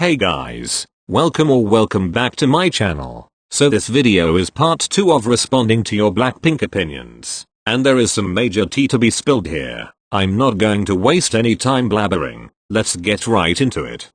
Hey guys, welcome back to my channel. So this video is part 2 of responding to your Blackpink opinions, and there is some major tea to be spilled here. I'm not going to waste any time blabbering, let's get right into it.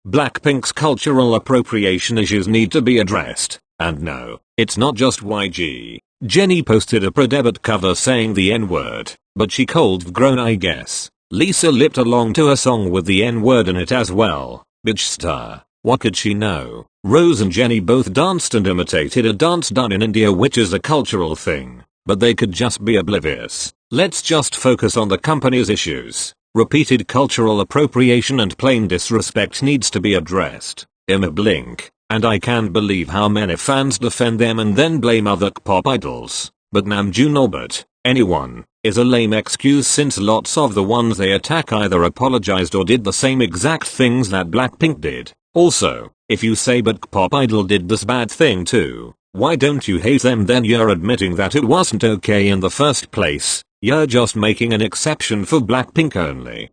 Blackpink's cultural appropriation issues need to be addressed, and no, it's not just YG. Jennie posted a pre-debut cover saying the N-word, but she cold grown I guess. Lisa lipped along to a song with the N-word in it as well. Bitch star, what could she know? Rose and Jennie both danced and imitated a dance done in India, which is a cultural thing, but they could just be oblivious. Let's just focus on the company's issues. Repeated cultural appropriation and plain disrespect needs to be addressed. In a blink, and I can't believe how many fans defend them and then blame other pop idols. But Namjoon or but anyone is a lame excuse, since lots of the ones they attack either apologized or did the same exact things that Blackpink did. Also, if you say but pop idol did this bad thing too, why don't you hate them? Then you're admitting that it wasn't okay in the first place. You're just making an exception for Blackpink only.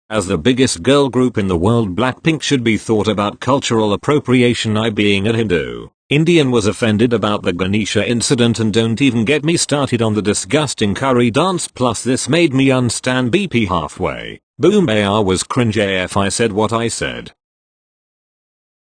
As the biggest girl group in the world, Blackpink should be thought about cultural appropriation. I, being a Hindu Indian, was offended about the Ganesha incident, and don't even get me started on the disgusting curry dance, plus this made me unstand BP halfway. Boom, AR was cringe AF. I said what I said.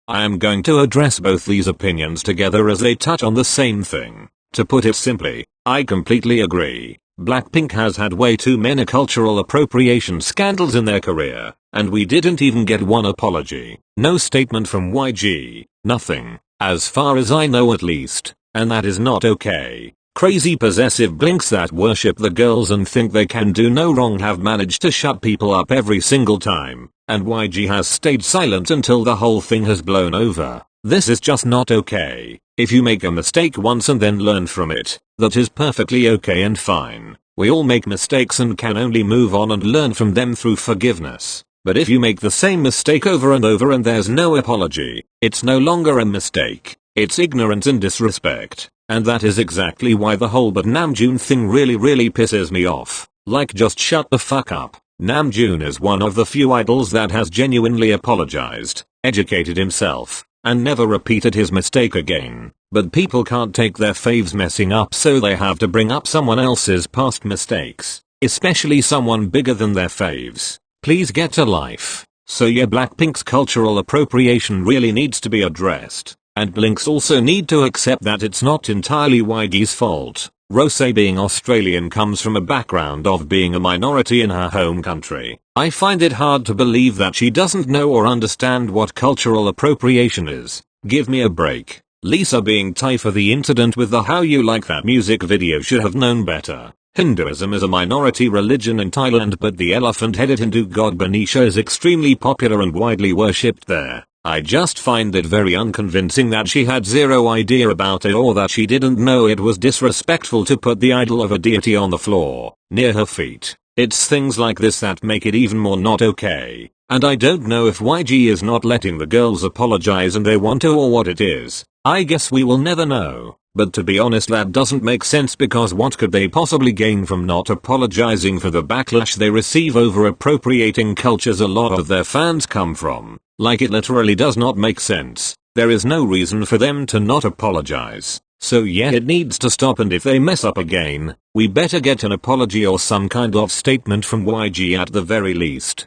I am going to address both these opinions together as they touch on the same thing. To put it simply, I completely agree. Blackpink has had way too many cultural appropriation scandals in their career, and we didn't even get one apology. No statement from YG, nothing. As far as I know at least, and that is not okay. Crazy possessive blinks that worship the girls and think they can do no wrong have managed to shut people up every single time, and YG has stayed silent until the whole thing has blown over. This is just not okay. If you make a mistake once and then learn from it, that is perfectly okay and fine. We all make mistakes and can only move on and learn from them through forgiveness. But if you make the same mistake over and over and there's no apology, it's no longer a mistake, it's ignorance and disrespect. And that is exactly why the whole but Namjoon thing really pisses me off. Like, just shut the fuck up. Namjoon is one of the few idols that has genuinely apologized, educated himself, and never repeated his mistake again. But people can't take their faves messing up, so they have to bring up someone else's past mistakes, especially someone bigger than their faves. Please get a life. So yeah, Blackpink's cultural appropriation really needs to be addressed. And Blinks also need to accept that it's not entirely YG's fault. Rose, being Australian, comes from a background of being a minority in her home country. I find it hard to believe that she doesn't know or understand what cultural appropriation is. Give me a break. Lisa, being Thai, for the incident with the How You Like That music video, should have known better. Hinduism is a minority religion in Thailand, but the elephant-headed Hindu god Ganesha is extremely popular and widely worshipped there. I just find it very unconvincing that she had zero idea about it, or that she didn't know it was disrespectful to put the idol of a deity on the floor, near her feet. It's things like this that make it even more not okay. And I don't know if YG is not letting the girls apologize and they want to, or what it is. I guess we will never know. But to be honest, that doesn't make sense, because what could they possibly gain from not apologizing for the backlash they receive over appropriating cultures a lot of their fans come from? Like, it literally does not make sense. There is no reason for them to not apologize. So yeah, it needs to stop, and if they mess up again, we better get an apology or some kind of statement from YG at the very least.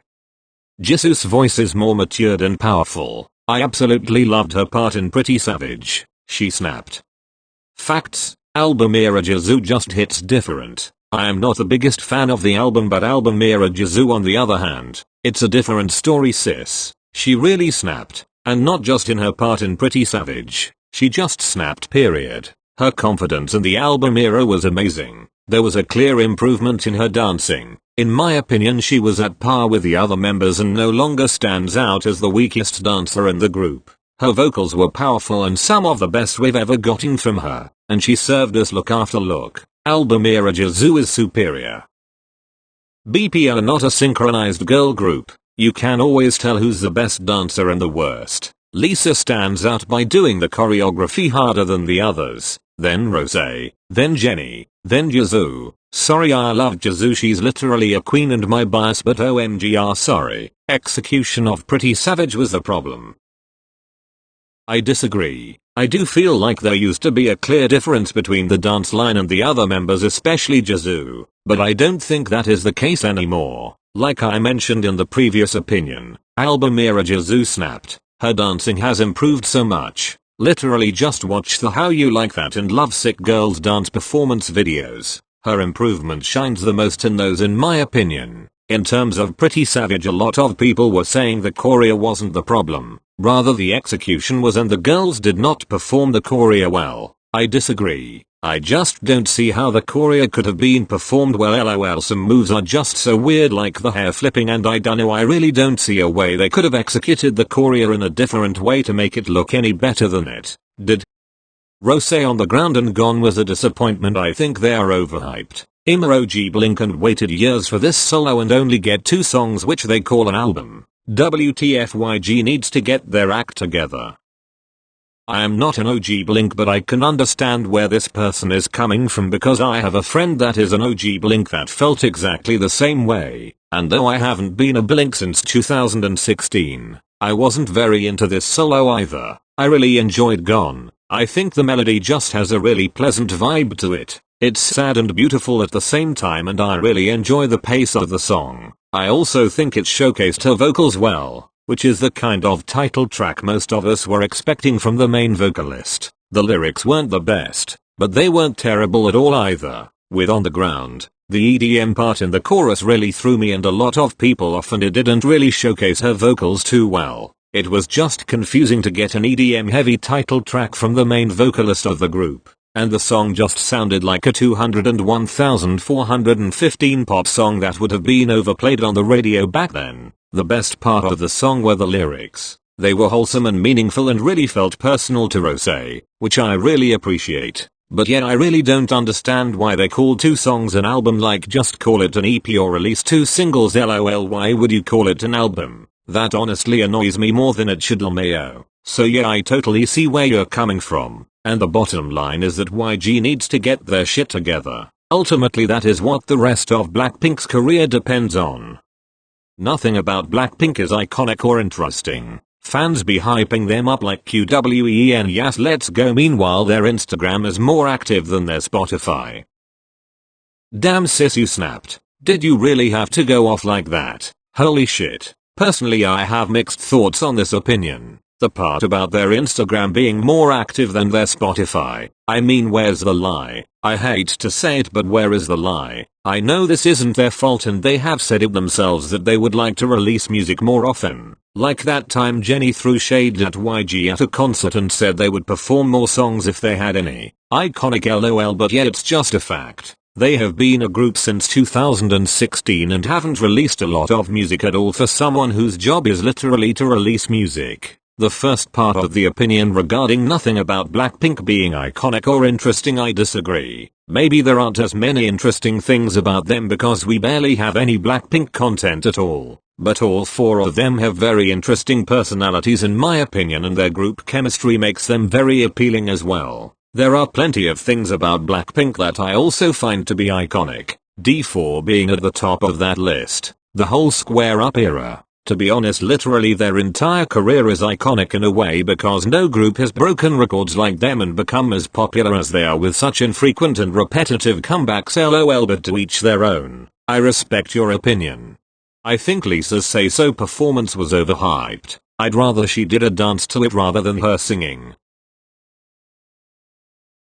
Jisoo's voice is more matured and powerful. I absolutely loved her part in Pretty Savage. She snapped. Facts, album era Jisoo just hits different. I am not the biggest fan of the album, but album era Jisoo on the other hand, it's a different story, sis. She really snapped, and not just in her part in Pretty Savage. She just snapped, period. Her confidence in the album era was amazing. There was a clear improvement in her dancing. In my opinion, she was at par with the other members and no longer stands out as the weakest dancer in the group. Her vocals were powerful and some of the best we've ever gotten from her, and she served us look after look. Album era Jisoo is superior. BP are not a synchronized girl group. You can always tell who's the best dancer and the worst. Lisa stands out by doing the choreography harder than the others. Then Rose, then Jennie, then Jisoo. Sorry, I love Jisoo, she's literally a queen and my bias, but OMG, sorry. Execution of Pretty Savage was the problem. I disagree. I do feel like there used to be a clear difference between the dance line and the other members, especially Jisoo, but I don't think that is the case anymore. Like I mentioned in the previous opinion, album era Jisoo snapped. Her dancing has improved so much. Literally just watch the How You Like That and Lovesick Girls dance performance videos. Her improvement shines the most in those, in my opinion. In terms of Pretty Savage, a lot of people were saying the choreo wasn't the problem, rather the execution was, and the girls did not perform the choreo well. I disagree. I just don't see how the choreo could have been performed well. LOL, some moves are just so weird, like the hair flipping, and I don't know, I really don't see a way they could have executed the choreo in a different way to make it look any better than it did. Rose on the Ground and Gone was a disappointment. I think they are overhyped. Emoji Blink and waited years for this solo and only get 2 songs which they call an album. WTFYG needs to get their act together. I am not an OG Blink, but I can understand where this person is coming from because I have a friend that is an OG Blink that felt exactly the same way, and though I haven't been a Blink since 2016, I wasn't very into this solo either. I really enjoyed Gone. I think the melody just has a really pleasant vibe to it. It's sad and beautiful at the same time, and I really enjoy the pace of the song. I also think it showcased her vocals well, which is the kind of title track most of us were expecting from the main vocalist. The lyrics weren't the best, but they weren't terrible at all either. With On the Ground, the EDM part in the chorus really threw me and a lot of people off, and it didn't really showcase her vocals too well. It was just confusing to get an EDM heavy title track from the main vocalist of the group, and the song just sounded like a 201,415 pop song that would have been overplayed on the radio back then. The best part of the song were the lyrics. They were wholesome and meaningful and really felt personal to Rose, which I really appreciate. But yeah, I really don't understand why they call 2 songs an album. Like, just call it an EP or release 2 singles. LOL, why would you call it an album? That honestly annoys me more than it should, LMAO. So yeah, I totally see where you're coming from. And the bottom line is that YG needs to get their shit together. Ultimately, that is what the rest of Blackpink's career depends on. Nothing about Blackpink is iconic or interesting. Fans be hyping them up like QWE and yes let's go, meanwhile their Instagram is more active than their Spotify. Damn sis, you snapped. Did you really have to go off like that? Holy shit. Personally, I have mixed thoughts on this opinion. The part about their Instagram being more active than their Spotify, I mean, where's the lie? I hate to say it, but where is the lie? I know this isn't their fault and they have said it themselves that they would like to release music more often. Like that time Jennie threw shade at YG at a concert and said they would perform more songs if they had any. Iconic LOL, but yeah, it's just a fact. They have been a group since 2016 and haven't released a lot of music at all for someone whose job is literally to release music. The first part of the opinion regarding nothing about Blackpink being iconic or interesting, I disagree. Maybe there aren't as many interesting things about them because we barely have any Blackpink content at all. But all 4 of them have very interesting personalities in my opinion, and their group chemistry makes them very appealing as well. There are plenty of things about Blackpink that I also find to be iconic. D4 being at the top of that list. The whole Square Up era. To be honest, literally their entire career is iconic in a way because no group has broken records like them and become as popular as they are with such infrequent and repetitive comebacks. LOL, but to each their own. I respect your opinion. I think Lisa's Say So performance was overhyped. I'd rather she did a dance to it rather than her singing.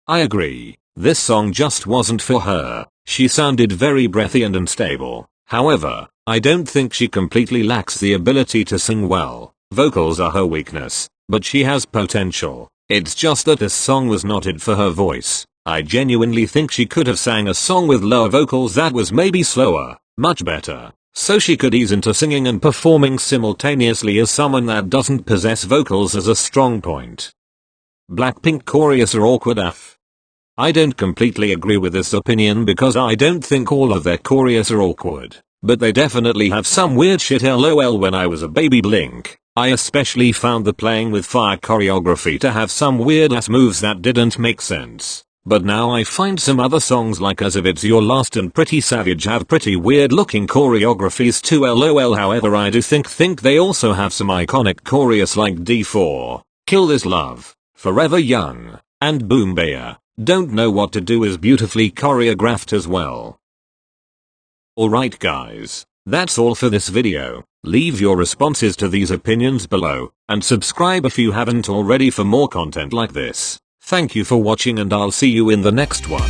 I agree. This song just wasn't for her. She sounded very breathy and unstable. However, I don't think she completely lacks the ability to sing well. Vocals are her weakness, but she has potential. It's just that this song was not it for her voice. I genuinely think she could have sang a song with lower vocals that was maybe slower, much better, so she could ease into singing and performing simultaneously as someone that doesn't possess vocals as a strong point. Blackpink choreos are awkward AF. I don't completely agree with this opinion because I don't think all of their choreos are awkward, but they definitely have some weird shit. LOL, when I was a baby Blink, I especially found the Playing with Fire choreography to have some weird ass moves that didn't make sense. But now I find some other songs like As If It's Your Last and Pretty Savage have pretty weird looking choreographies too, lol. However, I do think they also have some iconic choreos like D4, Kill This Love, Forever Young, and Boom Baya. Don't Know What to Do is beautifully choreographed as well. Alright guys, that's all for this video. Leave your responses to these opinions below, and subscribe if you haven't already for more content like this. Thank you for watching and I'll see you in the next one.